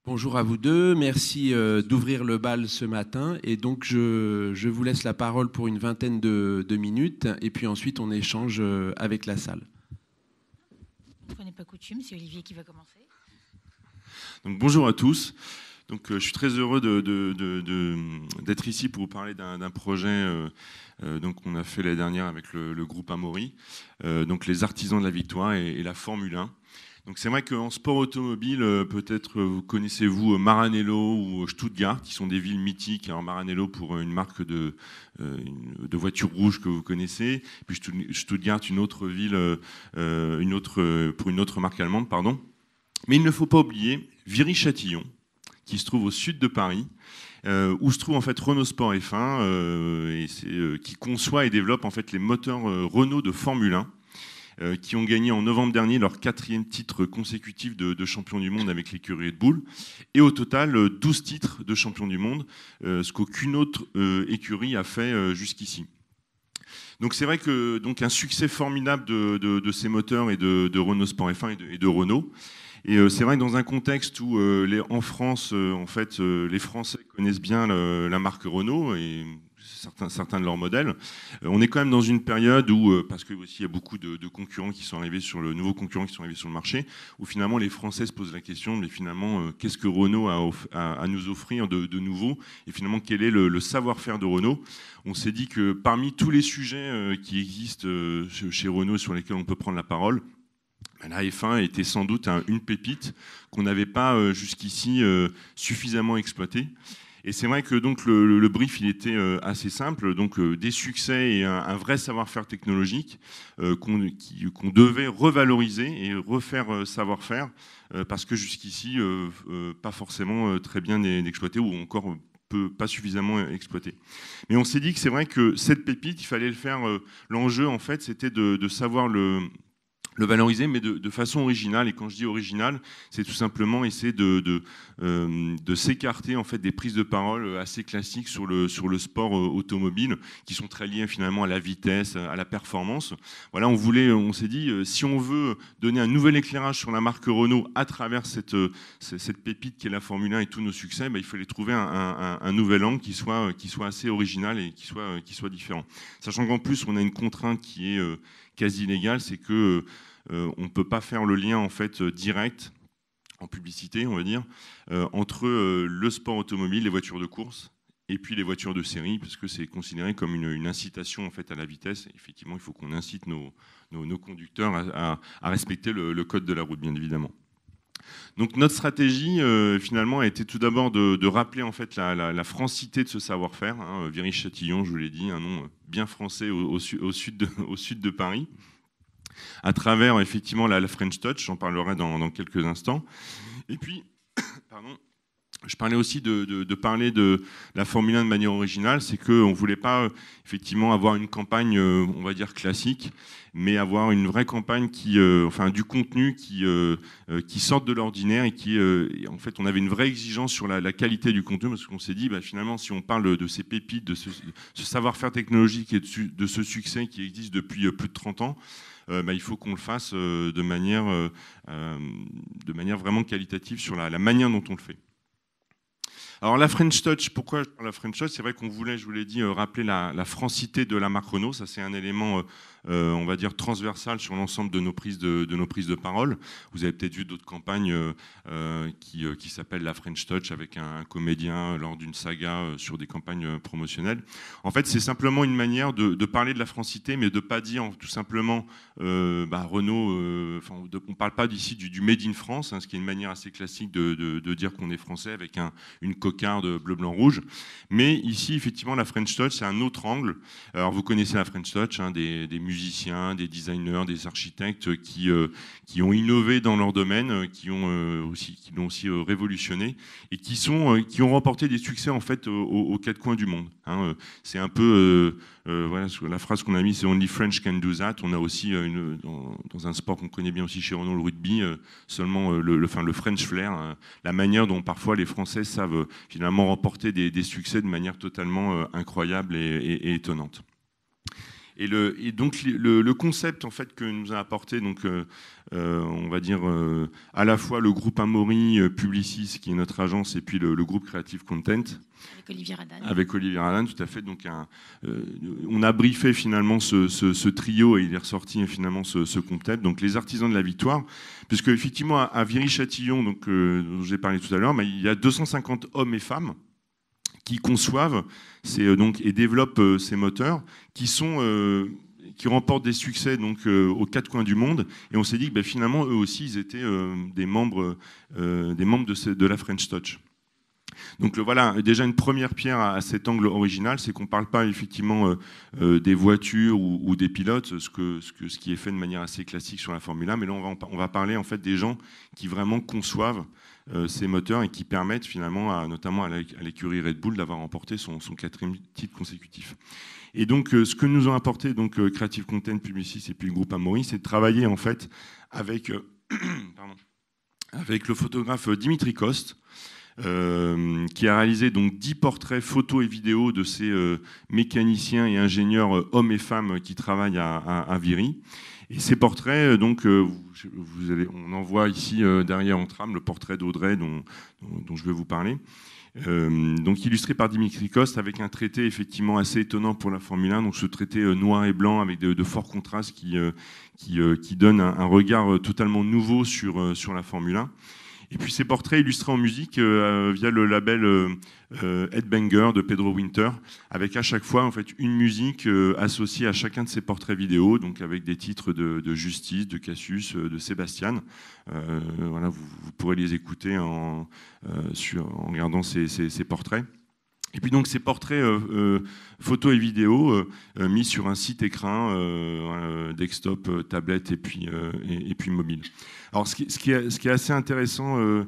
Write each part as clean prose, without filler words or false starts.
Bonjour à vous deux, merci d'ouvrir le bal ce matin et donc je vous laisse la parole pour une vingtaine de minutes et puis ensuite on échange avec la salle. Ce n'est pas coutume, c'est Olivier qui va commencer. Donc, bonjour à tous. Donc, je suis très heureux d'être ici pour vous parler d'un projet donc, qu'on a fait l'année dernière avec le groupe Amaury, donc les artisans de la victoire et la Formule 1. Donc c'est vrai qu'en sport automobile, peut-être vous connaissez-vous Maranello ou Stuttgart, qui sont des villes mythiques. Alors Maranello pour une marque de voitures rouges que vous connaissez, puis Stuttgart une autre ville, pour une autre marque allemande, pardon. Mais il ne faut pas oublier Viry-Châtillon, qui se trouve au sud de Paris, où se trouve en fait Renault Sport F1, qui conçoit et développe en fait les moteurs Renault de Formule 1. Qui ont gagné en novembre dernier leur 4e titre consécutif de champion du monde avec l'écurie Red Bull. Et au total, 12 titres de champion du monde, ce qu'aucune autre écurie a fait jusqu'ici. Donc c'est vrai que donc un succès formidable de ces moteurs et de Renault Sport F1 et de Renault. Et c'est vrai que dans un contexte où en France, en fait, les Français connaissent bien la marque Renault et certains de leurs modèles. On est quand même dans une période où, parce que aussi il y a beaucoup de concurrents qui sont arrivés nouveaux concurrents qui sont arrivés sur le marché, où finalement les Français se posent la question, mais finalement, qu'est-ce que Renault a à nous offrir de nouveau? Et finalement, quel est le savoir-faire de Renault? On s'est dit que parmi tous les sujets qui existent chez Renault sur lesquels on peut prendre la parole, la F1 était sans doute une pépite qu'on n'avait pas jusqu'ici suffisamment exploitée. Et c'est vrai que donc le brief il était assez simple, donc des succès et un vrai savoir-faire technologique qu'on devait revaloriser et refaire savoir-faire parce que jusqu'ici pas forcément très bien exploité ou encore pas suffisamment exploité. Mais on s'est dit que c'est vrai que cette pépite, il fallait le faire. L'enjeu en fait, c'était de savoir le valoriser, mais de façon originale. Et quand je dis originale, c'est tout simplement essayer de s'écarter en fait des prises de parole assez classiques sur le sport automobile, qui sont très liées finalement à la vitesse, à la performance. Voilà, on s'est dit, si on veut donner un nouvel éclairage sur la marque Renault à travers cette pépite qui est la Formule 1 et tous nos succès, il fallait trouver un nouvel angle qui soit assez original et qui soit différent. Sachant qu'en plus, on a une contrainte qui est quasi illégale, c'est que on ne peut pas faire le lien en fait direct en publicité, on va dire, entre le sport automobile, les voitures de course, et puis les voitures de série, parce que c'est considéré comme une incitation en fait à la vitesse. Et effectivement, il faut qu'on incite nos conducteurs à respecter le code de la route, bien évidemment. Donc notre stratégie finalement a été tout d'abord de rappeler en fait la francité de ce savoir-faire. Viry-Châtillon, je vous l'ai dit, un nom bien français au sud de Paris, à travers effectivement la French Touch, j'en parlerai dans quelques instants. Et puis, pardon, je parlais aussi de parler de la Formule 1 de manière originale, c'est qu'on ne voulait pas effectivement avoir une campagne, on va dire classique, mais avoir une vraie campagne du contenu qui sorte de l'ordinaire et en fait, on avait une vraie exigence sur la qualité du contenu, parce qu'on s'est dit, finalement, si on parle de ces pépites, de ce savoir-faire technologique et de ce succès qui existe depuis plus de 30 ans, il faut qu'on le fasse de manière vraiment qualitative sur la manière dont on le fait. Alors la French Touch, pourquoi je parle de la French Touch? C'est vrai qu'on voulait, je vous l'ai dit, rappeler la francité de la marque Renault. Ça, c'est un élément, on va dire, transversal sur l'ensemble de nos prises de parole. Vous avez peut-être vu d'autres campagnes qui s'appellent la French Touch avec un comédien lors d'une saga sur des campagnes promotionnelles. En fait, c'est simplement une manière de parler de la francité, mais de ne pas dire tout simplement Renault. On ne parle pas d'ici du Made in France, ce qui est une manière assez classique de dire qu'on est français avec une cocarde bleu, blanc, rouge. Mais ici, effectivement, la French Touch, c'est un autre angle. Alors, vous connaissez la French Touch, des musiciens, des designers, des architectes qui ont innové dans leur domaine, qui l'ont aussi révolutionné et qui ont remporté des succès en fait aux quatre coins du monde. C'est un peu voilà, la phrase qu'on a mise, c'est Only French can do that. On a aussi dans un sport qu'on connaît bien aussi chez Renault, le rugby, seulement le French flair, la manière dont parfois les Français savent finalement remporter des succès de manière totalement incroyable et étonnante. Et donc le concept en fait que nous a apporté donc on va dire à la fois le groupe Amaury Publicis qui est notre agence et puis le groupe Creative Content avec Olivier Radan. Avec Olivier Radan, tout à fait. Donc on a briefé finalement ce trio et il est ressorti finalement ce concept. Donc les artisans de la victoire, puisque effectivement à Viry-Châtillon, donc dont j'ai parlé tout à l'heure, il y a 250 hommes et femmes qui conçoivent et développent ces moteurs, qui remportent des succès donc aux quatre coins du monde. Et on s'est dit que finalement, eux aussi, ils étaient des membres de la French Touch. Donc voilà, déjà une première pierre à cet angle original, c'est qu'on ne parle pas effectivement des voitures ou des pilotes, ce qui est fait de manière assez classique sur la Formule 1, mais là on va parler en fait des gens qui vraiment conçoivent ces moteurs et qui permettent finalement, notamment à l'écurie Red Bull, d'avoir remporté son 4e titre consécutif. Et donc ce que nous ont apporté donc Creative Content, Publicis et puis le groupe Amaury, c'est de travailler en fait avec le photographe Dimitri Coste, qui a réalisé donc 10 portraits photos et vidéos de ces mécaniciens et ingénieurs hommes et femmes qui travaillent à Viry. Et ces portraits, donc, on en voit ici derrière en trame le portrait d'Audrey dont je vais vous parler. Donc illustré par Dimitri Coste avec un traité effectivement assez étonnant pour la Formule 1, donc ce traité noir et blanc avec de forts contrastes qui donne un regard totalement nouveau sur la Formule 1. Et puis ces portraits illustrés en musique via le label Headbanger de Pedro Winter, avec à chaque fois en fait une musique associée à chacun de ces portraits vidéo, donc avec des titres de Justice, de Cassius, de Sébastien. Voilà, vous pourrez les écouter en regardant ces portraits. Et puis donc ces portraits photos et vidéos mis sur un site écrin, desktop, tablette et puis mobile. Alors ce qui est assez intéressant,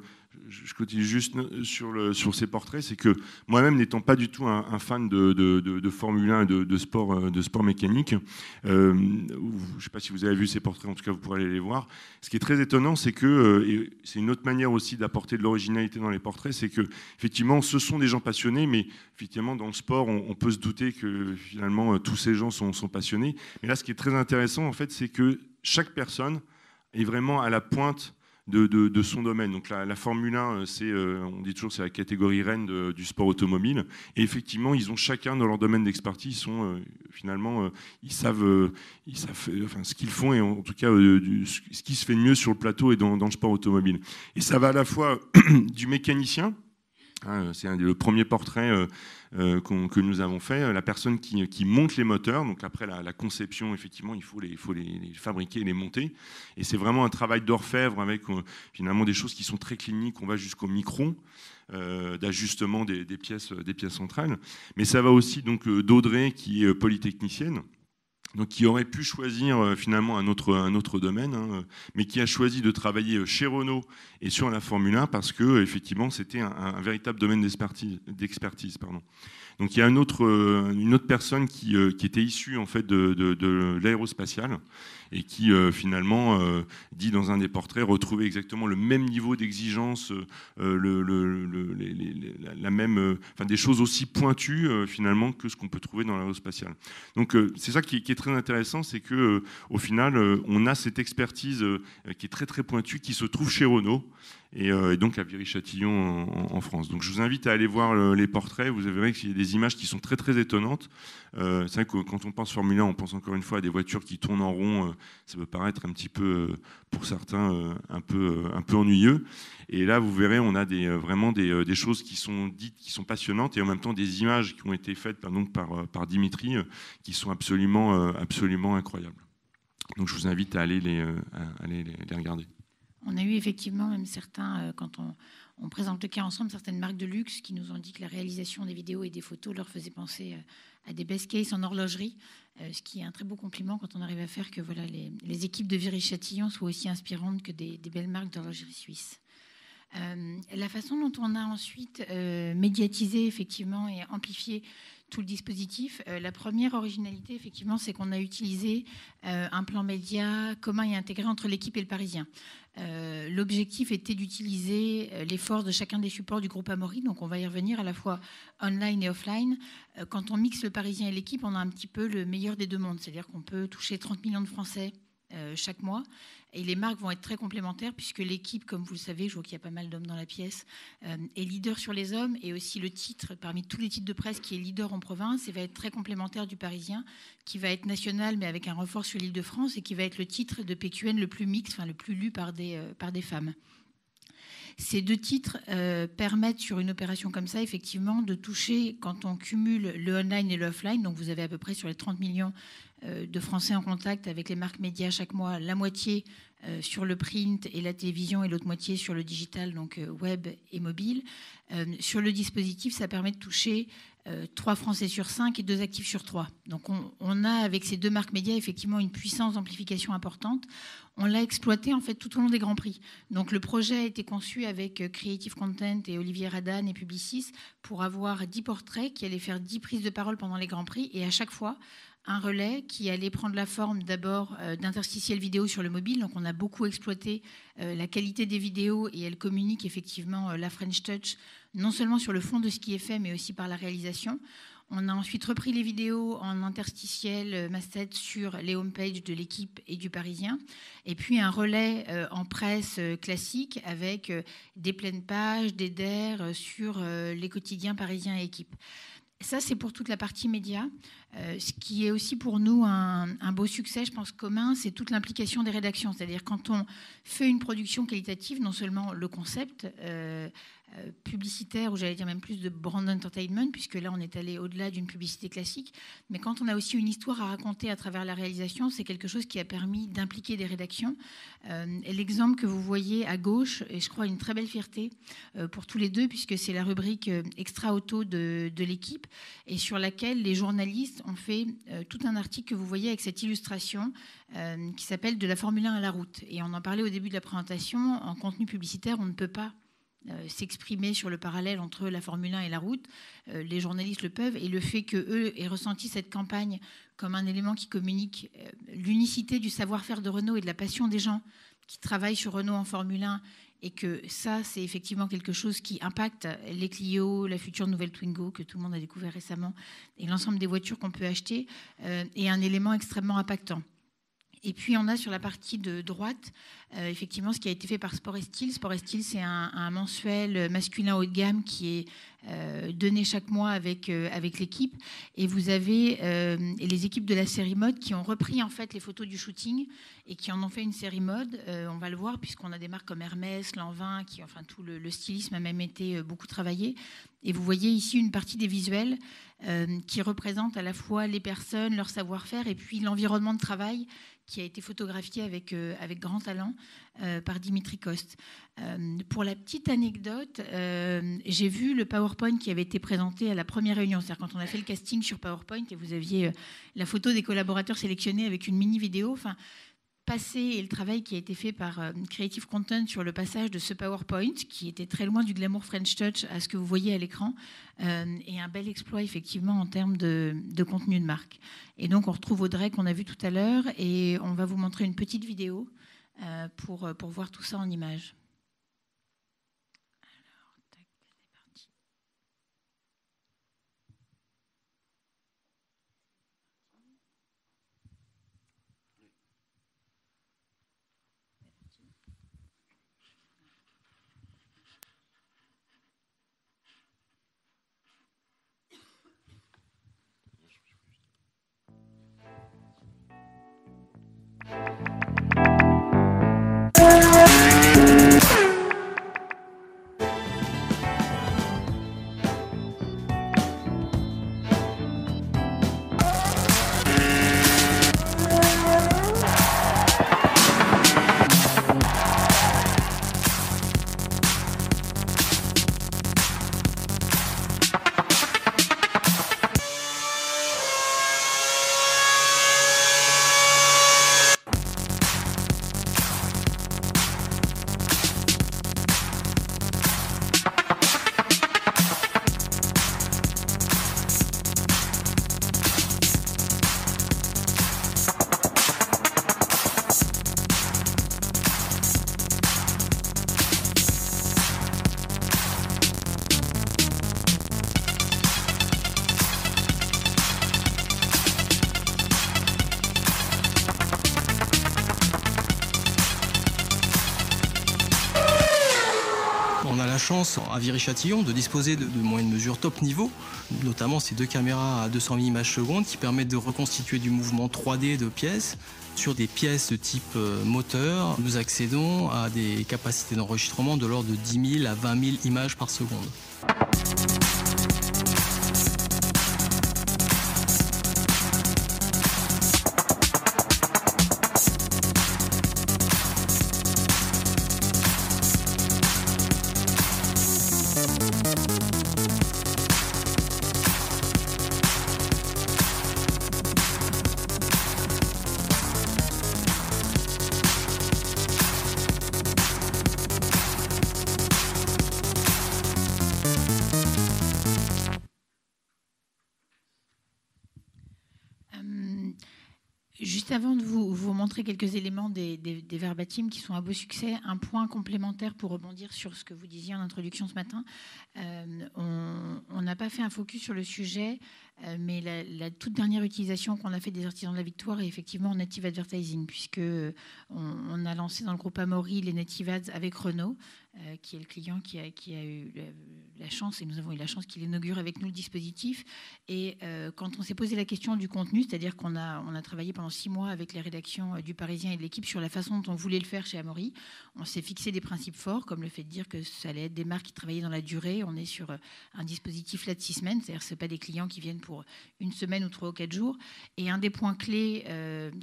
je continue juste sur ces portraits, c'est que moi-même n'étant pas du tout un fan de Formule 1 et de sport mécanique, je ne sais pas si vous avez vu ces portraits, en tout cas vous pourrez aller les voir. Ce qui est très étonnant, c'est que, et c'est une autre manière aussi d'apporter de l'originalité dans les portraits, c'est que effectivement ce sont des gens passionnés, mais effectivement dans le sport on peut se douter que finalement tous ces gens sont passionnés. Mais là ce qui est très intéressant en fait, c'est que chaque personne est vraiment à la pointe de son domaine. Donc la Formule 1, on dit toujours c'est la catégorie reine du sport automobile. Et effectivement, ils ont chacun dans leur domaine d'expertise, ils savent ce qu'ils font et en tout cas ce qui se fait de mieux sur le plateau et dans le sport automobile. Et ça va à la fois du mécanicien. C'est le premier portrait que nous avons fait, la personne qui monte les moteurs. Donc après la conception, effectivement, il faut les fabriquer et les monter. Et c'est vraiment un travail d'orfèvre avec finalement des choses qui sont très cliniques. On va jusqu'au micron d'ajustement des pièces centrales. Mais ça va aussi donc d'Audrey qui est polytechnicienne. Donc, qui aurait pu choisir finalement un autre domaine, mais qui a choisi de travailler chez Renault et sur la Formule 1 parce que effectivement c'était un véritable domaine d'expertise. Donc il y a une autre personne qui était issue en fait de l'aérospatiale et qui finalement dit dans un des portraits retrouver exactement le même niveau d'exigence, la même, des choses aussi pointues finalement que ce qu'on peut trouver dans l'aérospatiale. Donc c'est ça qui est très intéressant, c'est que au final on a cette expertise qui est très très pointue qui se trouve chez Renault. Et donc à Viry-Châtillon en France. Donc je vous invite à aller voir les portraits, vous verrez qu'il y a des images qui sont très très étonnantes. C'est vrai que quand on pense Formule 1, on pense encore une fois à des voitures qui tournent en rond, ça peut paraître un petit peu, pour certains, un peu ennuyeux. Et là vous verrez, on a vraiment des choses qui sont dites, qui sont passionnantes, et en même temps des images qui ont été faites par Dimitri, qui sont absolument incroyables. Donc je vous invite à aller les regarder. On a eu effectivement même certains, quand on présente le cas ensemble, certaines marques de luxe qui nous ont dit que la réalisation des vidéos et des photos leur faisait penser à des best cases en horlogerie, ce qui est un très beau compliment quand on arrive à faire que voilà, les équipes de Viry-Châtillon soient aussi inspirantes que des belles marques d'horlogerie suisse. La façon dont on a ensuite médiatisé effectivement et amplifié tout le dispositif, la première originalité effectivement, c'est qu'on a utilisé un plan média commun et intégré entre l'équipe et le Parisien. L'objectif était d'utiliser les forces de chacun des supports du groupe Amaury, donc on va y revenir à la fois online et offline. Quand on mixe le Parisien et l'équipe, on a un petit peu le meilleur des deux mondes, c'est-à-dire qu'on peut toucher 30 millions de Français chaque mois. Et les marques vont être très complémentaires puisque l'équipe, comme vous le savez, je vois qu'il y a pas mal d'hommes dans la pièce, est leader sur les hommes et aussi le titre, parmi tous les titres de presse, qui est leader en province et va être très complémentaire du Parisien, qui va être national mais avec un renfort sur l'Île-de-France et qui va être le titre de PQN le plus mixte, enfin le plus lu par des femmes. Ces deux titres permettent sur une opération comme ça, effectivement, de toucher, quand on cumule le online et le offline, donc vous avez à peu près sur les 30 millions de Français en contact avec les marques médias chaque mois, la moitié sur le print et la télévision et l'autre moitié sur le digital, donc web et mobile. Sur le dispositif, ça permet de toucher 3 Français sur 5 et 2 actifs sur 3. Donc on a, avec ces deux marques médias, effectivement une puissance d'amplification importante. On l'a exploité en fait tout au long des Grands Prix. Donc le projet a été conçu avec Creative Content et Olivier Radan et Publicis pour avoir 10 portraits qui allaient faire 10 prises de parole pendant les Grands Prix et à chaque fois un relais qui allait prendre la forme d'abord d'interstitiels vidéo sur le mobile. Donc on a beaucoup exploité la qualité des vidéos et elle communique effectivement la French Touch non seulement sur le fond de ce qui est fait mais aussi par la réalisation. On a ensuite repris les vidéos en interstitiel masthead sur les homepages de l'équipe et du Parisien. Et puis un relais en presse classique avec des pleines pages, des DER sur les quotidiens Parisiens et équipe. Ça, c'est pour toute la partie média. Ce qui est aussi pour nous un beau succès, je pense, commun, c'est toute l'implication des rédactions. C'est-à-dire quand on fait une production qualitative, non seulement le concept publicitaire, ou j'allais dire même plus de brand entertainment, puisque là, on est allé au-delà d'une publicité classique, mais quand on a aussi une histoire à raconter à travers la réalisation, c'est quelque chose qui a permis d'impliquer des rédactions. Et l'exemple que vous voyez à gauche est, je crois, une très belle fierté pour tous les deux, puisque c'est la rubrique Extra Auto de l'équipe, et sur laquelle les journalistes ont fait tout un article que vous voyez avec cette illustration qui s'appelle « De la Formule 1 à la route ». Et on en parlait au début de la présentation, en contenu publicitaire, on ne peut pas s'exprimer sur le parallèle entre la Formule 1 et la route. Les journalistes le peuvent, et le fait qu'eux aient ressenti cette campagne comme un élément qui communique l'unicité du savoir-faire de Renault et de la passion des gens qui travaillent sur Renault en Formule 1, et que ça, c'est effectivement quelque chose qui impacte les Clio, la future nouvelle Twingo que tout le monde a découvert récemment, et l'ensemble des voitures qu'on peut acheter, est un élément extrêmement impactant. Et puis on a sur la partie de droite, effectivement, ce qui a été fait par Sport et Style. Sport et Style, c'est un mensuel masculin haut de gamme qui est donné chaque mois avec l'équipe. Et vous avez les équipes de la série mode qui ont repris en fait les photos du shooting et qui en ont fait une série mode. On va le voir puisqu'on a des marques comme Hermès, Lanvin, enfin tout le stylisme a même été beaucoup travaillé. Et vous voyez ici une partie des visuels qui représentent à la fois les personnes, leur savoir-faire et puis l'environnement de travail qui a été photographié avec grand talent par Dimitri Coste. Pour la petite anecdote, j'ai vu le PowerPoint qui avait été présenté à la première réunion. C'est-à-dire quand on a fait le casting sur PowerPoint et vous aviez la photo des collaborateurs sélectionnés avec une mini-vidéo. Enfin, passé et le travail qui a été fait par Creative Content sur le passage de ce PowerPoint, qui était très loin du glamour French Touch à ce que vous voyez à l'écran, et un bel exploit effectivement en termes de contenu de marque. Et donc on retrouve Audrey qu'on a vu tout à l'heure, et on va vous montrer une petite vidéo pour voir tout ça en images. chance à Viry-Châtillon de disposer de moyens de mesure top niveau, notamment ces 2 caméras à 200 000 images secondes qui permettent de reconstituer du mouvement 3D de pièces. Sur des pièces de type moteur, nous accédons à des capacités d'enregistrement de l'ordre de 10 000 à 20 000 images par seconde. Juste avant de vous montrer quelques éléments des verbatims qui sont un beau succès, un point complémentaire pour rebondir sur ce que vous disiez en introduction ce matin. On n'a pas fait un focus sur le sujet, mais la toute dernière utilisation qu'on a fait des artisans de la victoire est effectivement en native advertising, puisque on a lancé dans le groupe Amaury les native ads avec Renault, qui est le client qui a eu la chance, et nous avons eu la chance qu'il inaugure avec nous le dispositif. Et quand on s'est posé la question du contenu, c'est-à-dire qu'on a travaillé pendant 6 mois avec les rédactions du Parisien et de l'équipe sur la façon dont on voulait le faire chez Amaury, on s'est fixé des principes forts, comme le fait de dire que ça allait être des marques qui travaillaient dans la durée. On est sur un dispositif là de 6 semaines, c'est-à-dire que ce n'est pas des clients qui viennent pour 1 semaine ou 3 ou 4 jours. Et un des points clés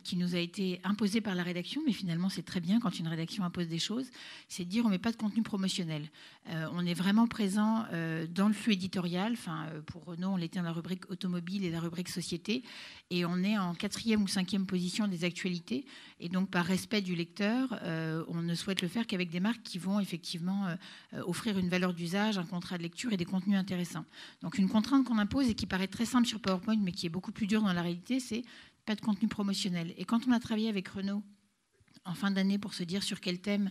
qui nous a été imposé par la rédaction, mais finalement c'est très bien quand une rédaction impose des choses, c'est de dire on ne met pas de contenu promotionnel. On est vraiment présent dans le flux éditorial. Pour Renault, on l'était dans la rubrique automobile et la rubrique société. Et on est en 4e ou 5e position des actualités. Et donc, par respect du lecteur, on ne souhaite le faire qu'avec des marques qui vont effectivement offrir une valeur d'usage, un contrat de lecture et des contenus intéressants. Donc, une contrainte qu'on impose et qui paraît très simple sur PowerPoint, mais qui est beaucoup plus dure dans la réalité, c'est pas de contenu promotionnel. Et quand on a travaillé avec Renault en fin d'année pour se dire sur quel thème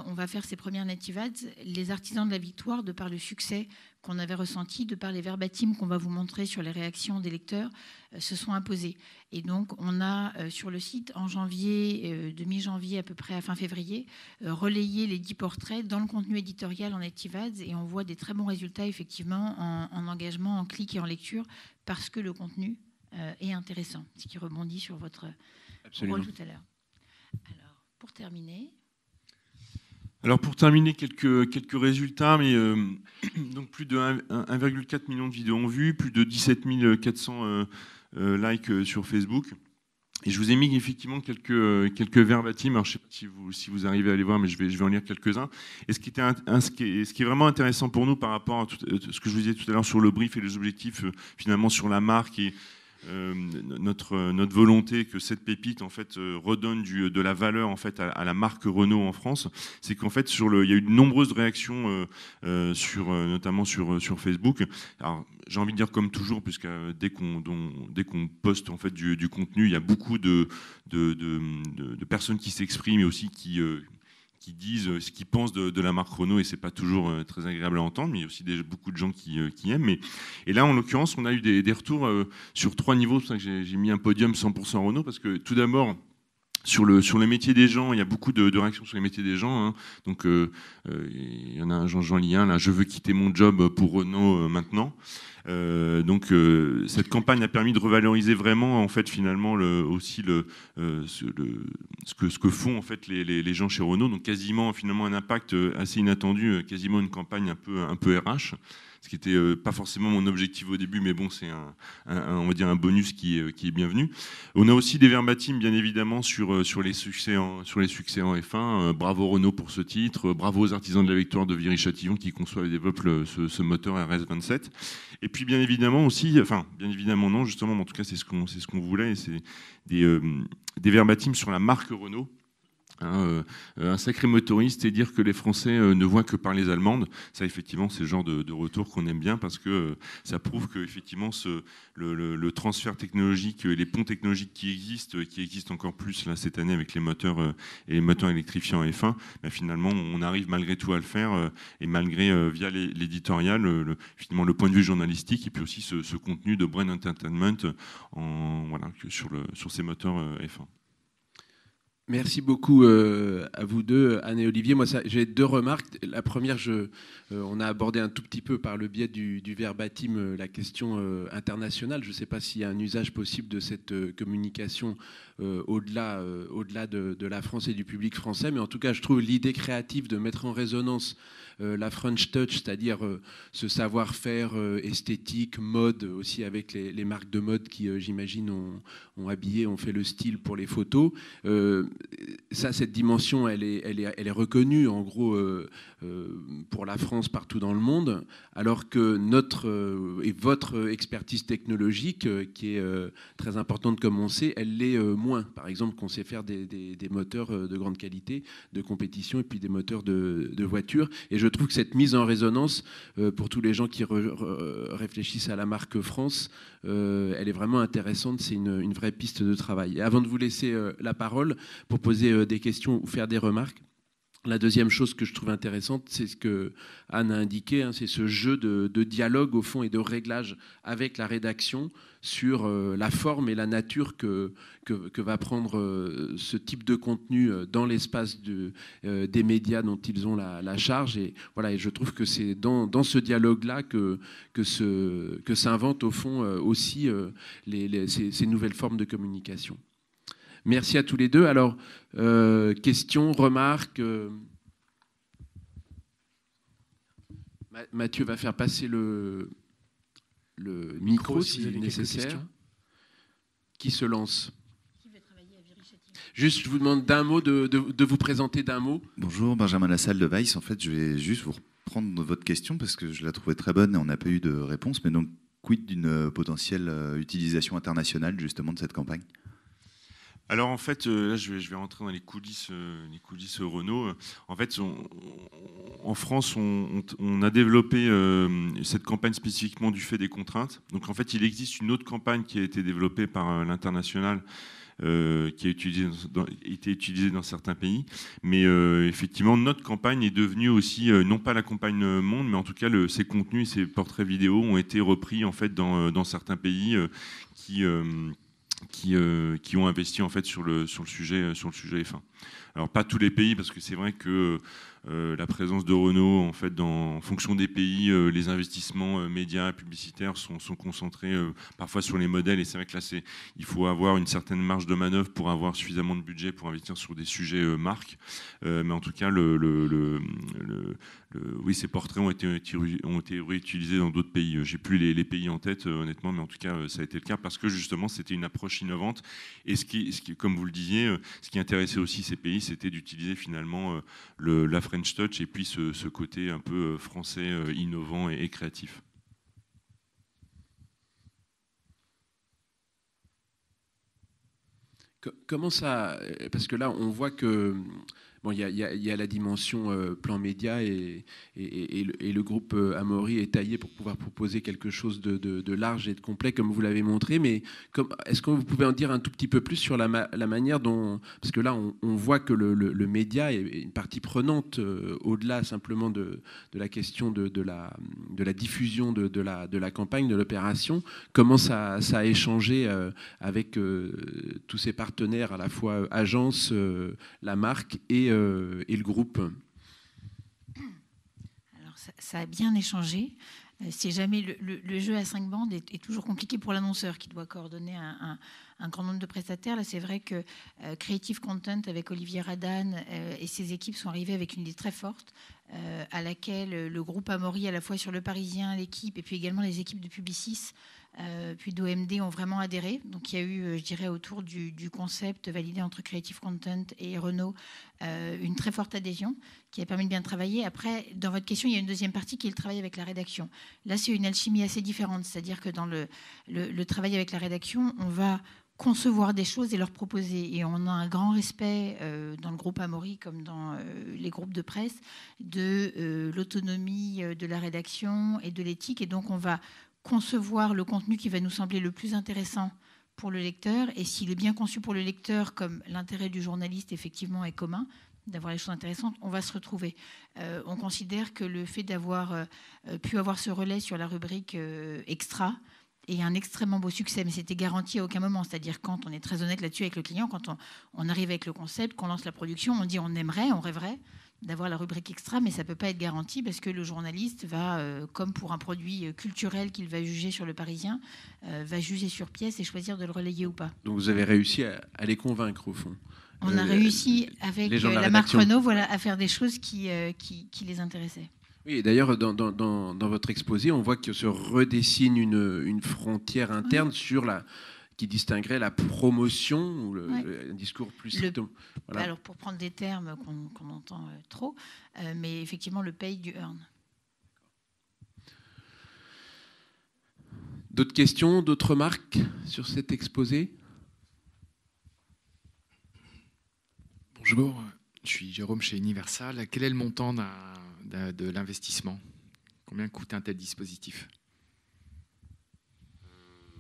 on va faire ces premières native ads, les artisans de la victoire, de par le succès qu'on avait ressenti, de par les verbatims qu'on va vous montrer sur les réactions des lecteurs, se sont imposés. Et donc, on a sur le site, en janvier, de mi-janvier à peu près à fin février, relayé les 10 portraits dans le contenu éditorial en native ads, et on voit des très bons résultats, effectivement, en engagement, en clic et en lecture, parce que le contenu est intéressant, ce qui rebondit sur votre rôle tout à l'heure. Alors, pour terminer... quelques résultats, mais donc plus de 1,4 million de vidéos en vue, plus de 17 400 likes sur Facebook. Et je vous ai mis effectivement quelques verbatims. Alors, je ne sais pas si vous arrivez à les voir, mais je vais en lire quelques-uns. Et ce qui est vraiment intéressant pour nous par rapport à ce que je vous disais tout à l'heure sur le brief et les objectifs, finalement sur la marque et notre volonté que cette pépite en fait redonne de la valeur en fait à la marque Renault en France, c'est qu'en fait il y a eu de nombreuses réactions notamment sur Facebook. Alors j'ai envie de dire comme toujours, puisque dès qu'on poste en fait du contenu, il y a beaucoup de personnes qui s'expriment et aussi qui disent ce qu'ils pensent de la marque Renault, et c'est pas toujours très agréable à entendre, mais il y a aussi beaucoup de gens qui aiment. Et là, en l'occurrence, on a eu des retours sur 3 niveaux. C'est pour ça que j'ai mis un podium 100% Renault, parce que tout d'abord, sur le métier des gens, il y a beaucoup de réactions sur les métiers des gens. Donc, il y en a un, Jean Lien, là, je veux quitter mon job pour Renault maintenant. Donc cette campagne a permis de revaloriser vraiment en fait finalement ce que font en fait les gens chez Renault, donc quasiment finalement un impact assez inattendu, quasiment une campagne un peu RH, ce qui n'était pas forcément mon objectif au début, mais bon, c'est on va dire un bonus qui est bienvenu. On a aussi des verbatims bien évidemment sur les succès en F1. Bravo Renault pour ce titre, bravo aux artisans de la victoire de Viry-Châtillon qui conçoivent et développent ce moteur RS27. Et puis bien évidemment aussi, enfin bien évidemment non justement, mais en tout cas c'est ce qu'on voulait, et c'est des verbatims sur la marque Renault. Un sacré motoriste, et dire que les Français ne voient que par les Allemandes, ça effectivement c'est le genre de retour qu'on aime bien, parce que ça prouve que effectivement le transfert technologique, les ponts technologiques qui existent encore plus là cette année avec les moteurs et les moteurs électrifiés en F1, ben, finalement on arrive malgré tout à le faire, et malgré via l'éditorial, finalement le point de vue journalistique, et puis aussi ce contenu de brand entertainment sur ces moteurs F1. Merci beaucoup à vous deux, Anne et Olivier. Moi, j'ai 2 remarques. La première, on a abordé un tout petit peu par le biais du verbatim la question internationale. Je ne sais pas s'il y a un usage possible de cette communication au-delà de la France et du public français. Mais en tout cas, je trouve l'idée créative de mettre en résonance la French Touch, c'est-à-dire ce savoir-faire esthétique, mode, aussi avec les marques de mode qui, j'imagine, ont habillé, ont fait le style pour les photos. Cette dimension, elle est reconnue, en gros, pour la France partout dans le monde, alors que et votre expertise technologique, qui est très importante comme on sait, elle l'est moins. Par exemple, qu'on sait faire des moteurs de grande qualité, de compétition, et puis des moteurs de voitures. Et je trouve que cette mise en résonance, pour tous les gens qui réfléchissent à la marque France, elle est vraiment intéressante. C'est une vraie piste de travail. Et avant de vous laisser la parole pour poser des questions ou faire des remarques, la deuxième chose que je trouve intéressante, c'est ce que Anne a indiqué, hein, c'est ce jeu de dialogue au fond et de réglage avec la rédaction sur la forme et la nature que va prendre ce type de contenu dans l'espace des médias dont ils ont la charge. Et voilà, et je trouve que c'est dans ce dialogue-là que s'inventent au fond aussi ces nouvelles formes de communication. Merci à tous les deux. Alors, questions, remarques. Mathieu va faire passer le micro si nécessaire. Qui se lance? Juste, je vous demande d'un mot, de vous présenter d'un mot. Bonjour, Benjamin Lassalle de Vice. En fait, je vais juste vous reprendre votre question parce que je la trouvais très bonne et on n'a pas eu de réponse. Mais donc, quid d'une potentielle utilisation internationale justement de cette campagne? Alors en fait, là je vais rentrer dans les coulisses Renault. En fait, en France, on a développé cette campagne spécifiquement du fait des contraintes. Donc en fait, il existe une autre campagne qui a été développée par l'international, qui a été utilisée dans certains pays. Mais effectivement, notre campagne est devenue aussi, non pas la campagne monde, mais en tout cas ces contenus, ces portraits vidéo ont été repris en fait dans certains pays qui ont investi en fait sur le sujet F1. Alors pas tous les pays, parce que c'est vrai que la présence de Renault, en fait, en fonction des pays, les investissements médias, publicitaires sont concentrés parfois sur les modèles. Et c'est vrai que là, il faut avoir une certaine marge de manœuvre pour avoir suffisamment de budget pour investir sur des sujets marques. Mais en tout cas, oui, ces portraits ont été réutilisés dans d'autres pays. J'ai plus les pays en tête, honnêtement, mais en tout cas, ça a été le cas parce que justement, c'était une approche innovante. Et ce qui, comme vous le disiez, ce qui intéressait aussi ces pays, c'était d'utiliser finalement la French Touch et puis ce côté un peu français, innovant et créatif. Comment ça... Parce que là, on voit que... Bon, il y a la dimension plan média et le groupe Amaury est taillé pour pouvoir proposer quelque chose de large et de complet, comme vous l'avez montré. Mais est-ce que vous pouvez en dire un tout petit peu plus sur la manière dont... Parce que là, on voit que le média est une partie prenante au-delà simplement de la question de la diffusion de la campagne, de l'opération. Comment ça a échangé avec tous ces partenaires, à la fois agence, la marque et le groupe? Alors, ça a bien échangé. C'est jamais le jeu à 5 bandes est toujours compliqué pour l'annonceur qui doit coordonner un grand nombre de prestataires. Là, c'est vrai que Creative Content avec Olivier Radan et ses équipes sont arrivés avec une idée très forte à laquelle le groupe Amaury, à la fois sur Le Parisien, l'équipe, et puis également les équipes de Publicis, puis d'OMD ont vraiment adhéré. Donc il y a eu, je dirais, autour du concept validé entre Creative Content et Renault, une très forte adhésion qui a permis de bien travailler. Après, dans votre question, il y a une deuxième partie qui est le travail avec la rédaction. Là, c'est une alchimie assez différente. C'est-à-dire que dans le travail avec la rédaction, on va concevoir des choses et leur proposer. Et on a un grand respect dans le groupe Amaury comme dans les groupes de presse de l'autonomie de la rédaction et de l'éthique. Et donc, on va concevoir le contenu qui va nous sembler le plus intéressant pour le lecteur. Et s'il est bien conçu pour le lecteur, comme l'intérêt du journaliste, effectivement, est commun, d'avoir les choses intéressantes, on va se retrouver. On considère que le fait d'avoir pu avoir ce relais sur la rubrique extra et un extrêmement beau succès, mais c'était garanti à aucun moment. C'est-à-dire quand on est très honnête là-dessus avec le client, quand on arrive avec le concept, qu'on lance la production, on dit on aimerait, on rêverait d'avoir la rubrique extra, mais ça ne peut pas être garanti parce que le journaliste va, comme pour un produit culturel qu'il va juger sur Le Parisien, va juger sur pièce et choisir de le relayer ou pas. Donc vous avez réussi à les convaincre au fond. On a réussi avec la marque Renault, voilà, à faire des choses qui les intéressaient. Oui, et d'ailleurs, dans votre exposé, on voit que se redessine une frontière interne qui distinguerait la promotion ou un discours plus strictement. Voilà. Alors, pour prendre des termes qu'on entend trop, mais effectivement, le pay du earn. D'autres questions, d'autres remarques sur cet exposé ? Bonjour, je suis Jérôme chez Universal. Quel est le montant de l'investissement ? Combien coûte un tel dispositif ?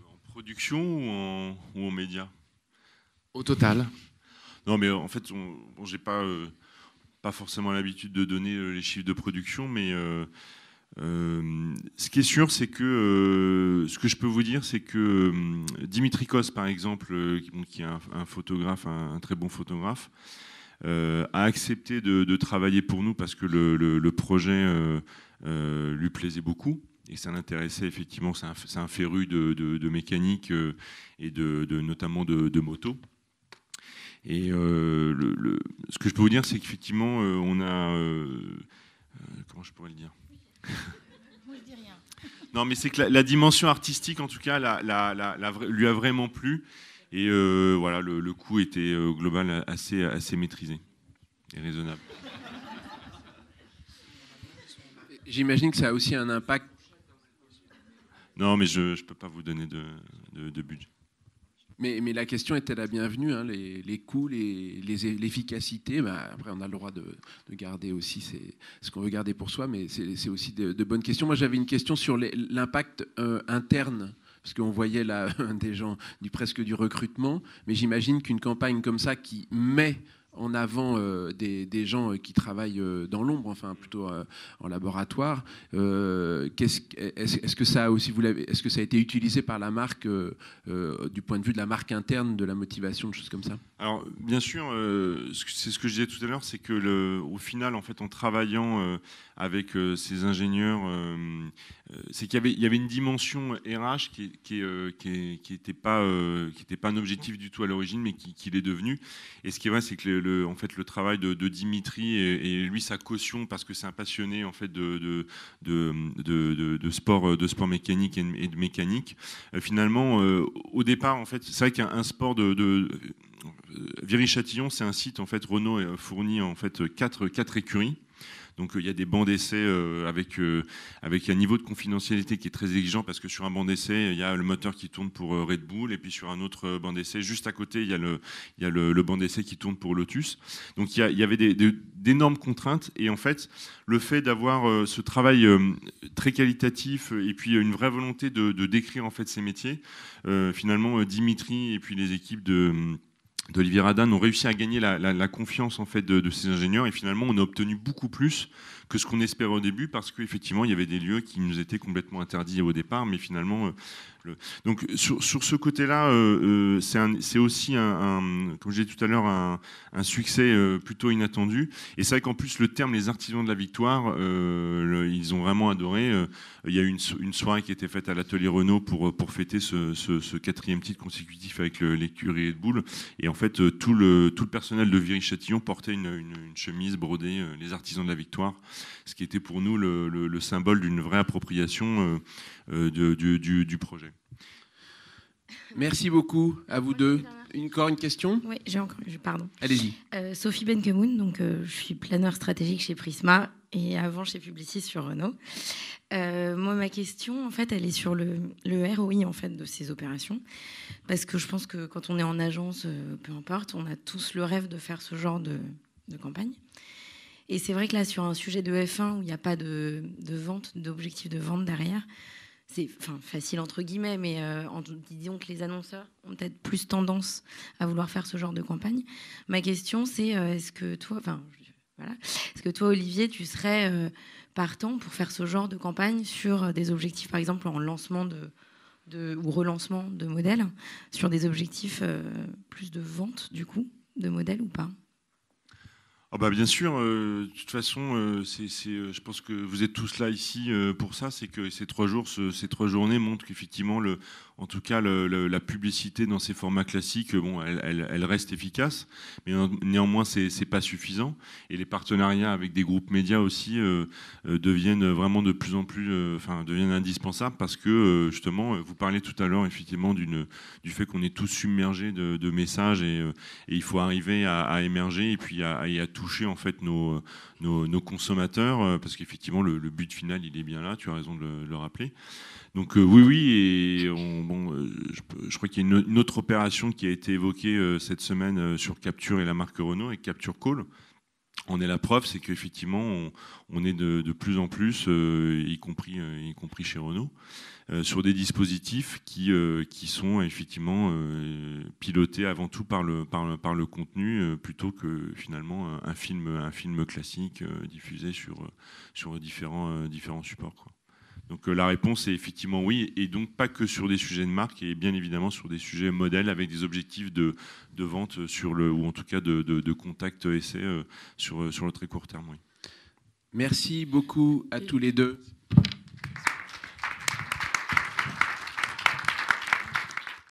En production ou en médias ? Au total ? Non, mais en fait, j'ai pas forcément l'habitude de donner les chiffres de production, mais ce qui est sûr, c'est que ce que je peux vous dire, c'est que Dimitri Kos, par exemple, qui est un photographe, un très bon photographe, a accepté de travailler pour nous parce que le projet lui plaisait beaucoup et ça l'intéressait effectivement. C'est un féru de mécanique et notamment de moto. Et ce que je peux vous dire, c'est qu'effectivement, on a... comment je pourrais le dire ? Moi, je dis rien. Non, mais c'est que la dimension artistique, en tout cas, lui a vraiment plu. Et voilà, le coût était global assez maîtrisé et raisonnable. J'imagine que ça a aussi un impact. Non, mais je ne peux pas vous donner de budget. Mais la question était la bienvenue, hein, les coûts, l'efficacité. Après, on a le droit de garder aussi ce qu'on veut garder pour soi, mais c'est aussi de bonnes questions. Moi, j'avais une question sur l'impact interne, parce qu'on voyait là des gens presque du recrutement, mais j'imagine qu'une campagne comme ça qui met en avant des gens qui travaillent dans l'ombre, enfin plutôt en laboratoire. Est-ce que ça aussi, est-ce que ça a été utilisé par la marque du point de vue de la marque interne, de la motivation, de choses comme ça ? Alors bien sûr, c'est ce que je disais tout à l'heure, c'est que au final, en fait, en travaillant avec ces ingénieurs, c'est qu'il y avait une dimension RH qui était pas un objectif du tout à l'origine, mais qui l'est devenu. Et ce qui est vrai, c'est que en fait, le travail de Dimitri et lui sa caution, parce que c'est un passionné en fait de sport mécanique et de mécanique. Finalement, au départ, en fait, c'est vrai qu'un sport de Viry-Châtillon, c'est un site, en fait, Renault fournit en fait quatre écuries. Donc il y a des bancs d'essai avec un niveau de confidentialité qui est très exigeant, parce que sur un banc d'essai, il y a le moteur qui tourne pour Red Bull, et puis sur un autre banc d'essai, juste à côté, il y a le banc d'essai qui tourne pour Lotus. Donc il y avait d'énormes contraintes, et en fait, le fait d'avoir ce travail très qualitatif et puis une vraie volonté de décrire en fait ces métiers, finalement Dimitri et puis les équipes d'Olivier Radin ont réussi à gagner la confiance en fait de ces ingénieurs, et finalement on a obtenu beaucoup plus que ce qu'on espérait au début, parce qu'effectivement il y avait des lieux qui nous étaient complètement interdits au départ, mais finalement donc sur ce côté-là, c'est aussi comme je disais tout à l'heure, un succès plutôt inattendu. Et c'est vrai qu'en plus le terme les artisans de la victoire, ils ont vraiment adoré. Il y a eu une soirée qui était faite à l'atelier Renault pour fêter ce 4e titre consécutif avec l'écurie Red Bull. Et en fait tout le personnel de Viry-Châtillon portait une chemise brodée les artisans de la victoire, ce qui était pour nous le symbole d'une vraie appropriation du projet. Merci beaucoup à vous deux. Encore une question ? Oui, pardon. Allez-y. Sophie Benkemoun, donc je suis planeur stratégique chez Prisma et avant chez Publicis sur Renault. Moi, ma question, en fait, elle est sur le ROI en fait de ces opérations, parce que je pense que quand on est en agence, peu importe, on a tous le rêve de faire ce genre de campagne. Et c'est vrai que là, sur un sujet de F1 où il n'y a pas de vente, d'objectif de vente derrière, c'est facile entre guillemets, mais disons que les annonceurs ont peut-être plus tendance à vouloir faire ce genre de campagne. Ma question, c'est est-ce que toi, Olivier, tu serais partant pour faire ce genre de campagne sur des objectifs, par exemple en lancement ou relancement de modèles sur des objectifs plus de vente, du coup, de modèles ou pas? Bien sûr, de toute façon, je pense que vous êtes tous là ici pour ça, c'est que ces 3 jours, ces 3 journées montrent qu'effectivement, en tout cas, la publicité dans ces formats classiques, elle reste efficace, mais néanmoins, c'est pas suffisant. Et les partenariats avec des groupes médias aussi deviennent vraiment de plus en plus, deviennent indispensables parce que justement, vous parliez tout à l'heure effectivement du fait qu'on est tous submergés de messages et il faut arriver à émerger et puis à toucher en fait nos consommateurs parce qu'effectivement le but final il est bien là, tu as raison de le rappeler. Donc oui et je crois qu'il y a une autre opération qui a été évoquée cette semaine sur Capture et la marque Renault et Capture Call. On est la preuve, c'est qu'effectivement on est de plus en plus, y compris chez Renault, sur des dispositifs qui sont effectivement pilotés avant tout par le contenu plutôt que finalement un film classique diffusé sur différents supports, quoi. Donc la réponse est effectivement oui, et donc pas que sur des sujets de marque, et bien évidemment sur des sujets modèles avec des objectifs de vente ou en tout cas de contact essai sur le très court terme. Oui. Merci beaucoup à tous les deux.